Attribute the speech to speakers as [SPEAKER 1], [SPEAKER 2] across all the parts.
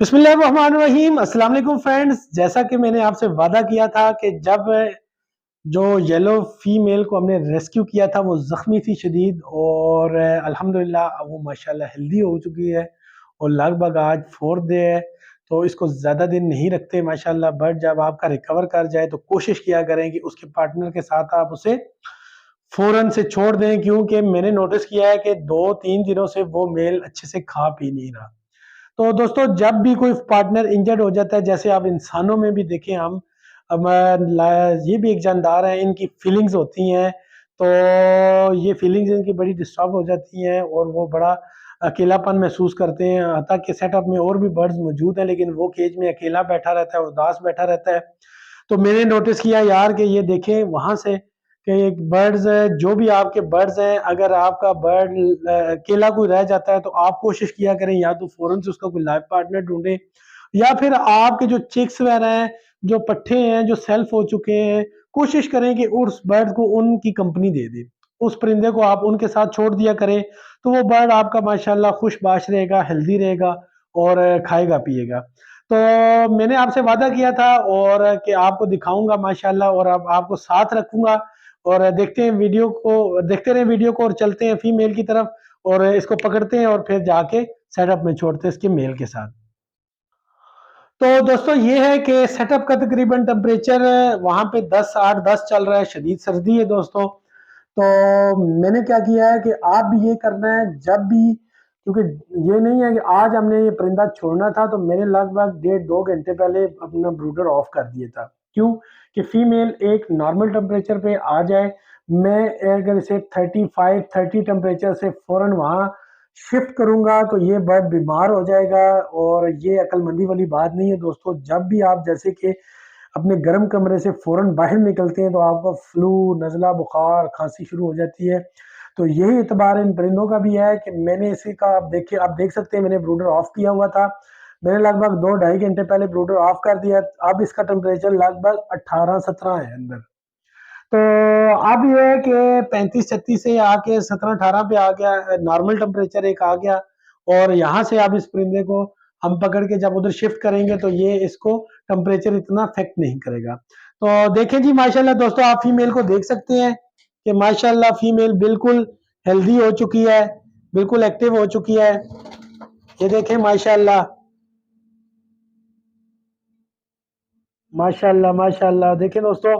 [SPEAKER 1] बिस्मिल्लाहिर्रहमानिर्रहीम। अस्सलाम वालेकुम फ्रेंड्स। जैसा कि मैंने आपसे वादा किया था कि जब जो येलो फीमेल को हमने रेस्क्यू किया था वो ज़ख्मी थी शदीद और अल्हम्दुलिल्लाह वो माशाल्लाह हेल्दी हो चुकी है और लगभग आज 4th डे है। तो इसको ज़्यादा दिन नहीं रखते माशाल्लाह। बट जब आपका रिकवर कर जाए तो कोशिश किया करें कि उसके पार्टनर के साथ आप उसे फ़ौरन से छोड़ दें, क्योंकि मैंने नोटिस किया है कि 2-3 दिनों से वो मेल अच्छे से खा पी नहीं रहा। तो दोस्तों जब भी कोई पार्टनर इंजर्ड हो जाता है, जैसे आप इंसानों में भी देखें, हम ये भी एक जानदार हैं, इनकी फीलिंग्स होती हैं। तो ये फीलिंग्स इनकी बड़ी डिस्टर्ब हो जाती हैं और वो बड़ा अकेलापन महसूस करते हैं। हत्ता कि सेटअप में और भी बर्ड्स मौजूद हैं लेकिन वो केज में अकेला बैठा रहता है, उदास बैठा रहता है। तो मैंने नोटिस किया यार कि ये देखें वहां से कि एक बर्ड्स जो भी आपके बर्ड्स हैं, अगर आपका बर्ड अकेला कोई रह जाता है तो आप कोशिश किया करें या तो फौरन से उसका कोई लाइफ पार्टनर ढूंढें, या फिर आपके जो चिक्स वगैरह हैं, जो पट्ठे हैं, जो सेल्फ हो चुके हैं, कोशिश करें कि उस बर्ड को उनकी कंपनी दे दें। उस परिंदे को आप उनके साथ छोड़ दिया करें तो वो बर्ड आपका माशाल्लाह खुशबाश रहेगा, हेल्दी रहेगा और खाएगा पिएगा। तो मैंने आपसे वादा किया था और कि आपको दिखाऊंगा माशाल्लाह और अब आपको साथ रखूंगा। और देखते हैं वीडियो को, देखते रहे वीडियो को और चलते हैं फीमेल की तरफ और इसको पकड़ते हैं और फिर जाके सेटअप में छोड़ते हैं इसके मेल के साथ। तो दोस्तों ये है कि सेटअप का तकरीबन टेम्परेचर वहां पे 10 8 10 चल रहा है, शदीद सर्दी है दोस्तों। तो मैंने क्या किया है कि आप भी ये करना है जब भी, क्योंकि ये नहीं है कि आज हमने ये परिंदा छोड़ना था तो मैंने लगभग 1.5 2 घंटे पहले अपना ब्रूडर ऑफ कर दिया था। क्यों? कि फीमेल एक नॉर्मल टेम्परेचर पे आ जाए। मैं अगर इसे 35 30 टेम्परेचर से फौरन वहां शिफ्ट करूंगा तो ये बर्ड बीमार हो जाएगा और ये अक्लमंदी वाली बात नहीं है दोस्तों। जब भी आप जैसे कि अपने गर्म कमरे से फौरन बाहर निकलते हैं तो आपको फ्लू, नज़ला, बुखार, खांसी शुरू हो जाती है। तो यही इतबार इन परिंदों का भी है कि मैंने इसी का, आप देख सकते हैं मैंने ब्रूडर ऑफ किया हुआ था। मैंने लगभग 2 ढाई घंटे पहले ब्रूडर ऑफ कर दिया। अब इसका टेम्परेचर लगभग 18 17 है अंदर। तो अब ये है कि 35 36 से आके 17 18 पे आ गया, नॉर्मल टेम्परेचर एक आ गया। और यहाँ से अब इस परिंदे को हम पकड़ के जब उधर शिफ्ट करेंगे तो ये इसको टेम्परेचर इतना अफेक्ट नहीं करेगा। तो देखें जी माशाल्लाह दोस्तों, आप फीमेल को देख सकते हैं कि माशाल्लाह फीमेल बिल्कुल हेल्दी हो चुकी है, बिल्कुल एक्टिव हो चुकी है। ये देखें माशाल्लाह माशाल्लाह माशाल्लाह। देखें दोस्तों,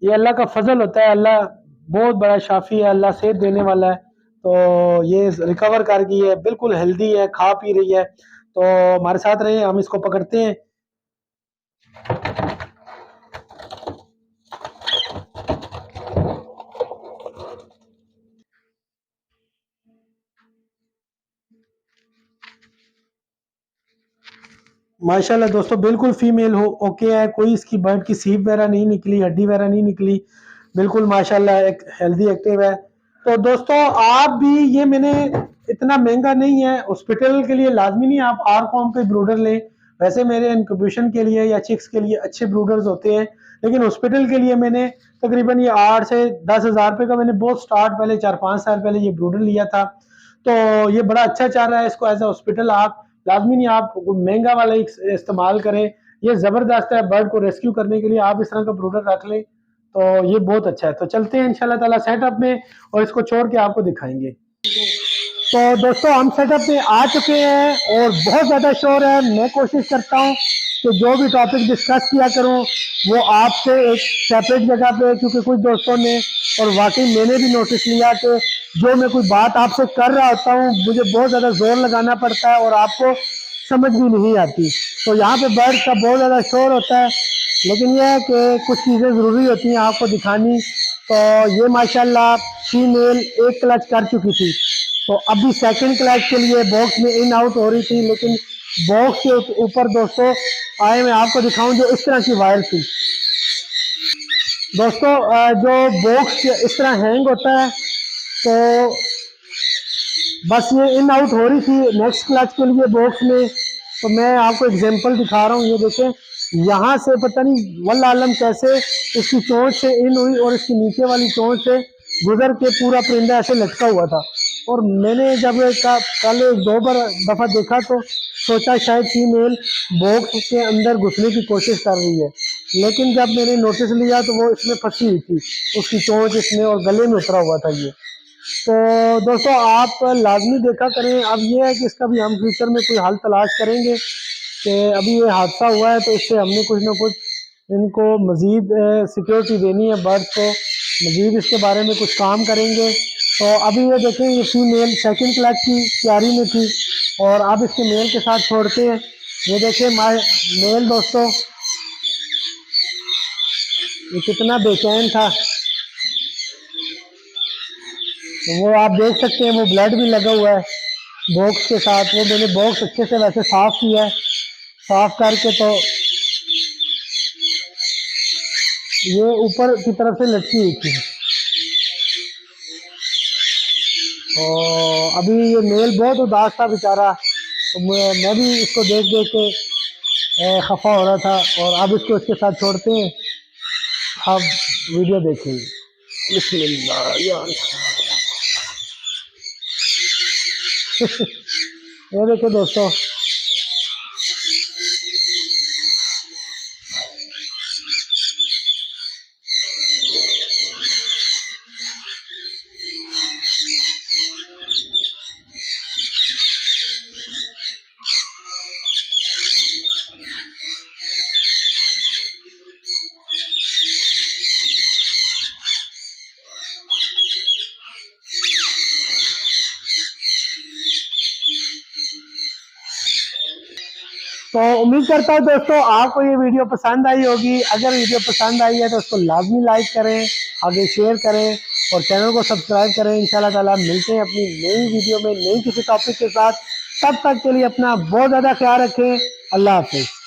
[SPEAKER 1] ये अल्लाह का फजल होता है, अल्लाह बहुत बड़ा शाफी है, अल्लाह सेहत देने वाला है। तो ये रिकवर कर गई है, बिल्कुल हेल्दी है, खा पी रही है। तो हमारे साथ रहे, हम इसको पकड़ते हैं। माशाल्लाह दोस्तों बिल्कुल फीमेल हो ओके है, कोई इसकी बर्ड की सीप वगैरह नहीं निकली, हड्डी वगैरह नहीं निकली, बिल्कुल माशाल्लाह एक हेल्दी एक्टिव है। तो दोस्तों आप भी, ये मैंने इतना महंगा नहीं है, हॉस्पिटल के लिए लाजमी नहीं आप आर कॉम पे ब्रूडर लें। वैसे मेरे इंक्यूबेशन के लिए या चिक्स के लिए अच्छे ब्रूडर्स होते हैं, लेकिन हॉस्पिटल के लिए मैंने तकरीबन ये 8 से 10 हज़ार रुपये का मैंने बहुत स्टार्ट पहले 4 5 साल पहले ये ब्रूडर लिया था। तो ये बड़ा अच्छा चल रहा है। इसको एज ए हॉस्पिटल आप लाजमी नहीं आप महंगा वाला इस्तेमाल करें, ये जबरदस्त है बर्ड को रेस्क्यू करने के लिए। आप इस तरह का ब्रूडर रख लें तो ये बहुत अच्छा है। तो चलते हैं इंशाल्लाह ताला सेटअप में और इसको छोड़ के आपको दिखाएंगे। तो दोस्तों हम सेटअप पे आ चुके हैं और बहुत ज़्यादा शोर है। मैं कोशिश करता हूँ कि जो भी टॉपिक डिस्कस किया करूँ वो आपसे एक सेपरेट जगह पे, क्योंकि कुछ दोस्तों ने और वाकई मैंने भी नोटिस लिया कि जो मैं कोई बात आपसे कर रहा होता हूँ मुझे बहुत ज़्यादा जोर लगाना पड़ता है और आपको समझ भी नहीं आती। तो यहाँ पे बर्ड का बहुत ज़्यादा शोर होता है, लेकिन यह है कि कुछ चीज़ें ज़रूरी होती हैं आपको दिखानी। तो ये माशाल्लाह फीमेल एक क्लच कर चुकी थी, तो अभी सेकंड क्लच के लिए बॉक्स में इन आउट हो रही थी, लेकिन बॉक्स के ऊपर दोस्तों आए मैं आपको दिखाऊं जो इस तरह की वायर थी। दोस्तों जो बॉक्स इस तरह हैंग होता है तो बस ये इन आउट हो रही थी नेक्स्ट क्लच के लिए बॉक्स में। तो मैं आपको एग्जांपल दिखा रहा हूँ, ये देखें यहाँ से पता नहीं वल्लाह आलम कैसे इसकी चोंच से इन हुई और इसकी नीचे वाली चोंच से गुजर के पूरा परिंदा ऐसे लटका हुआ था। और मैंने जब कल 2 बार दफ़ा देखा तो सोचा शायद फीमेल बॉक्स के अंदर घुसने की कोशिश कर रही है, लेकिन जब मैंने नोटिस लिया तो वो इसमें फंसी हुई थी, उसकी चोंच इसमें और गले में उतरा हुआ था ये। तो दोस्तों आप लाजमी देखा करें। अब ये है कि इसका भी हम फ्यूचर में कोई हल तलाश करेंगे कि अभी ये हादसा हुआ है तो इससे हमने कुछ ना कुछ इनको मज़ीद सिक्योरिटी देनी है बर्ड्स को, मज़ीद इसके बारे में कुछ काम करेंगे। तो अभी ये देखें ये फीमेल सेकंड क्लास की तैयारी में थी और अब इसके मेल के साथ छोड़ते हैं। ये देखें मेल दोस्तों ये कितना बेचैन था, वो आप देख सकते हैं वो ब्लड भी लगा हुआ है बॉक्स के साथ। वो मैंने बॉक्स अच्छे से वैसे साफ किया है, साफ करके तो ये ऊपर की तरफ से लटकी हुई थी। और अभी ये मेल बहुत उदास था बेचारा, तो मैं भी इसको देख देख के खफा हो रहा था। और अब इसको इसके साथ छोड़ते हैं, अब वीडियो देखेंगे। बिस्मिल्लाह यार ये देखो दोस्तों तो उम्मीद करता हूँ दोस्तों आपको ये वीडियो पसंद आई होगी। अगर वीडियो पसंद आई है तो उसको लाजमी लाइक करें, आगे शेयर करें और चैनल को सब्सक्राइब करें। इंशाल्लाह ताला मिलते हैं अपनी नई वीडियो में नई किसी टॉपिक के साथ। तब तक के लिए अपना बहुत ज़्यादा ख्याल रखें। अल्लाह हाफिज़।